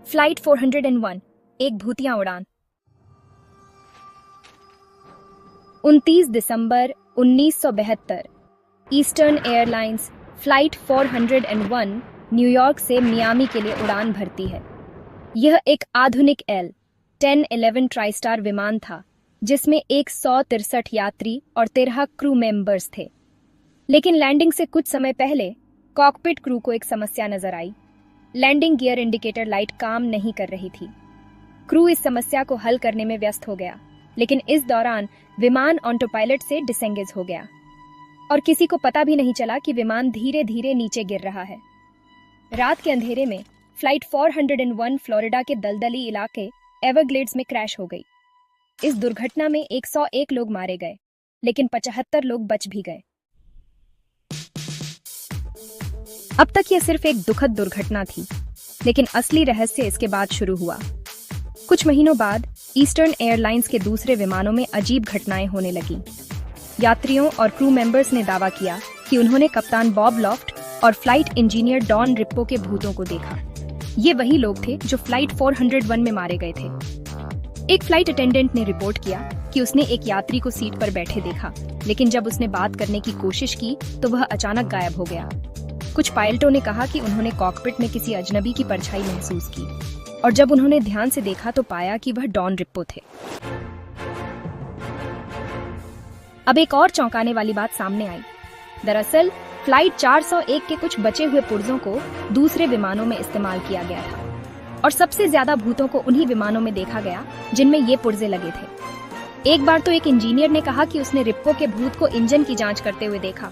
Flight 401 एक भूतिया उड़ान। 29 दिसंबर 1972 ईस्टर्न एयरलाइंस फ्लाइट 401 न्यूयॉर्क से मियामी के लिए उड़ान भरती है। यह एक आधुनिक L-1011 ट्राइस्टार विमान था जिसमें 163 यात्री और 13 क्रू मेंबर्स थे। लेकिन लैंडिंग से कुछ समय पहले कॉकपिट क्रू को एक समस्या नजर आई। लैंडिंग गियर इंडिकेटर लाइट काम नहीं कर रही थी। क्रू इस समस्या को हल करने में व्यस्त हो गया, लेकिन इस दौरान विमान ऑटो पायलट से डिसेंगेज हो गया और किसी को पता भी नहीं चला कि विमान धीरे धीरे नीचे गिर रहा है। रात के अंधेरे में फ्लाइट 401 फ्लोरिडा के दलदली इलाके एवरग्लेड्स में क्रैश हो गई। इस दुर्घटना में 101 लोग मारे गए, लेकिन 75 लोग बच भी गए। अब तक यह सिर्फ एक दुखद दुर्घटना थी, लेकिन असली रहस्य इसके बाद शुरू हुआ। कुछ महीनों बाद ईस्टर्न एयरलाइंस के दूसरे विमानों में अजीब घटनाएं होने लगीं। यात्रियों और क्रू मेंबर्स ने दावा किया कि उन्होंने कप्तान बॉब लॉफ्ट और फ्लाइट इंजीनियर डॉन रिप्पो के भूतों को देखा। ये वही लोग थे जो फ्लाइट 401 में मारे गए थे। एक फ्लाइट अटेंडेंट ने रिपोर्ट किया कि उसने एक यात्री को सीट पर बैठे देखा, लेकिन जब उसने बात करने की कोशिश की तो वह अचानक गायब हो गया। कुछ पायलटों ने कहा कि उन्होंने कॉकपिट में किसी अजनबी की परछाई महसूस की, और जब उन्होंने ध्यान से देखा तो पाया कि वह डॉन रिप्पो थे। अब एक और चौंकाने वाली बात सामने आई। दरअसल फ्लाइट 401 के कुछ बचे हुए पुर्जों को दूसरे विमानों में इस्तेमाल किया गया था, और सबसे ज्यादा भूतों को उन्हीं विमानों में देखा गया जिनमें ये पुर्जे लगे थे। एक बार तो एक इंजीनियर ने कहा कि उसने रिप्पो के भूत को इंजन की जांच करते हुए देखा।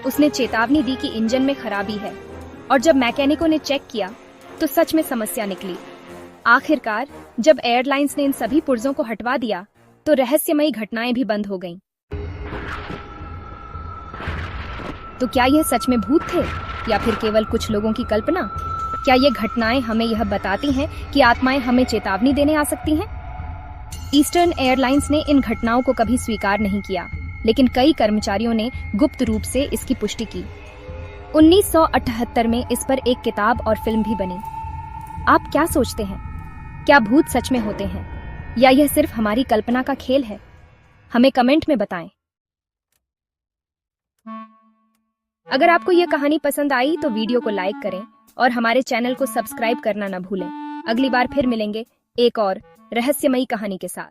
उसने चेतावनी दी कि इंजन में खराबी है, और जब मैकेनिकों ने चेक किया तो सच में समस्या निकली। आखिरकार जब एयरलाइंस ने इन सभी पुर्जों को हटवा दिया तो रहस्यमयी घटनाएं भी बंद हो गईं। तो क्या यह सच में भूत थे या फिर केवल कुछ लोगों की कल्पना? क्या ये घटनाएं हमें यह बताती हैं कि आत्माएं हमें चेतावनी देने आ सकती हैं? ईस्टर्न एयरलाइंस ने इन घटनाओं को कभी स्वीकार नहीं किया, लेकिन कई कर्मचारियों ने गुप्त रूप से इसकी पुष्टि की। 1978 में इस पर एक किताब और फिल्म भी बनी। आप क्या सोचते हैं? क्या भूत सच में होते हैं या यह सिर्फ हमारी कल्पना का खेल है? हमें कमेंट में बताएं। अगर आपको यह कहानी पसंद आई तो वीडियो को लाइक करें और हमारे चैनल को सब्सक्राइब करना न भूलें। अगली बार फिर मिलेंगे एक और रहस्यमयी कहानी के साथ।